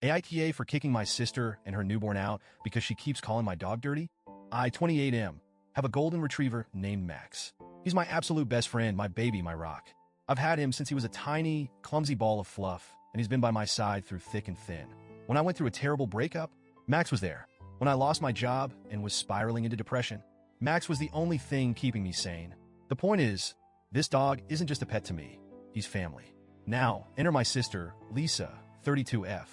AITA for kicking my sister and her newborn out because she keeps calling my dog dirty? I, 28M, have a golden retriever named Max. He's my absolute best friend, my baby, my rock. I've had him since he was a tiny, clumsy ball of fluff, and he's been by my side through thick and thin. When I went through a terrible breakup, Max was there. When I lost my job and was spiraling into depression, Max was the only thing keeping me sane. The point is, this dog isn't just a pet to me, he's family. Now, enter my sister, Lisa, 32F.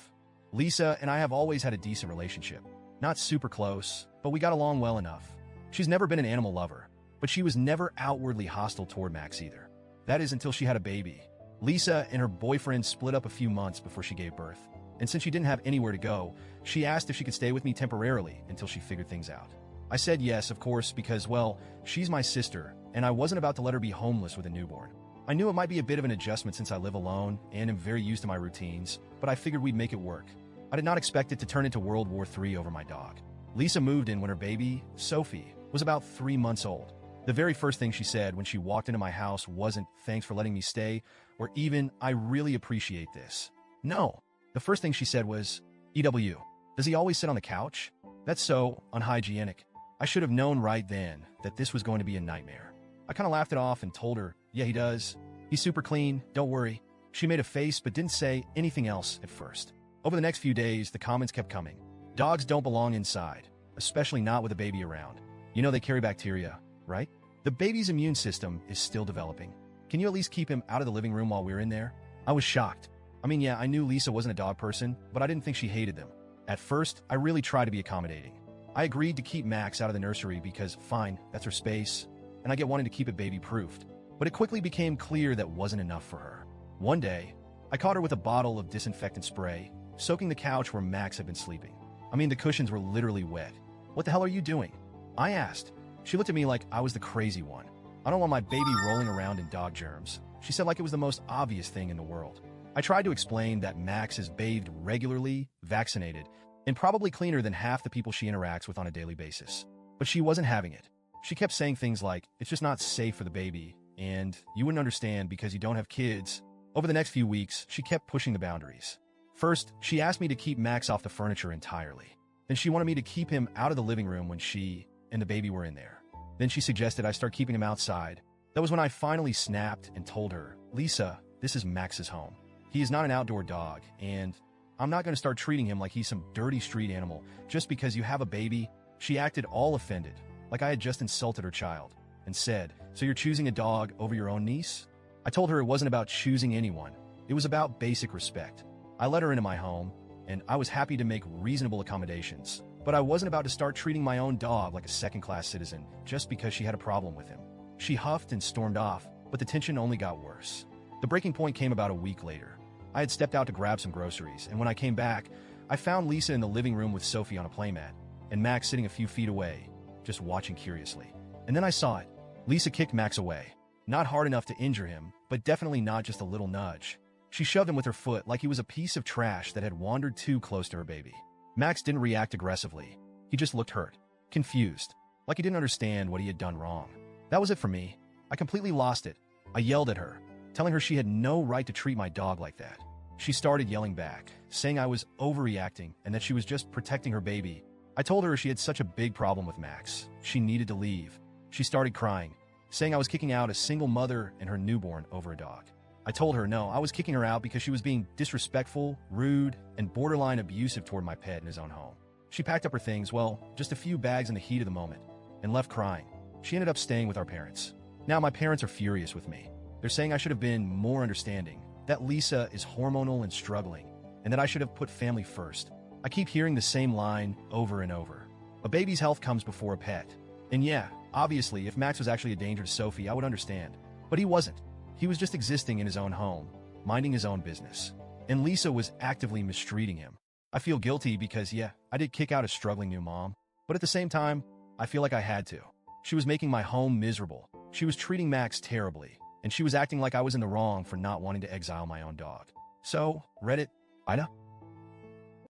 Lisa and I have always had a decent relationship. Not super close, but we got along well enough. She's never been an animal lover, but she was never outwardly hostile toward Max either. That is until she had a baby. Lisa and her boyfriend split up a few months before she gave birth, and since she didn't have anywhere to go, she asked if she could stay with me temporarily until she figured things out. I said yes, of course, because, well, she's my sister, and I wasn't about to let her be homeless with a newborn. I knew it might be a bit of an adjustment since I live alone and am very used to my routines, but I figured we'd make it work. I did not expect it to turn into World War III over my dog. Lisa moved in when her baby, Sophie, was about 3 months old. The very first thing she said when she walked into my house wasn't, "Thanks for letting me stay," or even, "I really appreciate this." No. The first thing she said was, "EW, does he always sit on the couch? That's so unhygienic." I should have known right then that this was going to be a nightmare. I kind of laughed it off and told her, "Yeah, he does. He's super clean, don't worry." She made a face but didn't say anything else at first. Over the next few days, the comments kept coming. Dogs don't belong inside, especially not with a baby around. You know they carry bacteria, right? The baby's immune system is still developing. Can you at least keep him out of the living room while we're in there? I was shocked. I mean, yeah, I knew Lisa wasn't a dog person, but I didn't think she hated them. At first, I really tried to be accommodating. I agreed to keep Max out of the nursery because, fine, that's her space, and I get wanting to keep it baby-proofed. But it quickly became clear that wasn't enough for her. One day, I caught her with a bottle of disinfectant spray, soaking the couch where Max had been sleeping. I mean, the cushions were literally wet. "What the hell are you doing?" I asked. She looked at me like I was the crazy one. "I don't want my baby rolling around in dog germs," she said, like it was the most obvious thing in the world. I tried to explain that Max is bathed regularly, vaccinated, and probably cleaner than half the people she interacts with on a daily basis. But she wasn't having it. She kept saying things like, "It's just not safe for the baby," and "You wouldn't understand because you don't have kids." Over the next few weeks, she kept pushing the boundaries. First, she asked me to keep Max off the furniture entirely. Then she wanted me to keep him out of the living room when she and the baby were in there. Then she suggested I start keeping him outside. That was when I finally snapped and told her, "Lisa, this is Max's home. He is not an outdoor dog, and I'm not going to start treating him like he's some dirty street animal just because you have a baby." She acted all offended, like I had just insulted her child, and said, "So you're choosing a dog over your own niece?" I told her it wasn't about choosing anyone. It was about basic respect. I let her into my home, and I was happy to make reasonable accommodations. But I wasn't about to start treating my own dog like a second-class citizen just because she had a problem with him. She huffed and stormed off, but the tension only got worse. The breaking point came about a week later. I had stepped out to grab some groceries, and when I came back, I found Lisa in the living room with Sophie on a playmat, and Max sitting a few feet away, just watching curiously. And then I saw it. Lisa kicked Max away. Not hard enough to injure him, but definitely not just a little nudge. She shoved him with her foot like he was a piece of trash that had wandered too close to her baby. Max didn't react aggressively. He just looked hurt, confused, like he didn't understand what he had done wrong. That was it for me. I completely lost it. I yelled at her, telling her she had no right to treat my dog like that. She started yelling back, saying I was overreacting and that she was just protecting her baby. I told her she had such a big problem with Max. She needed to leave. She started crying, saying I was kicking out a single mother and her newborn over a dog. I told her no, I was kicking her out because she was being disrespectful, rude, and borderline abusive toward my pet in his own home. She packed up her things, well, just a few bags in the heat of the moment, and left crying. She ended up staying with our parents. Now my parents are furious with me. They're saying I should have been more understanding, that Lisa is hormonal and struggling, and that I should have put family first. I keep hearing the same line over and over. A baby's health comes before a pet. And yeah, obviously, if Max was actually a danger to Sophie, I would understand. But he wasn't. He was just existing in his own home, minding his own business. And Lisa was actively mistreating him. I feel guilty because, yeah, I did kick out a struggling new mom. But at the same time, I feel like I had to. She was making my home miserable. She was treating Max terribly. And she was acting like I was in the wrong for not wanting to exile my own dog. So, Reddit, AITA?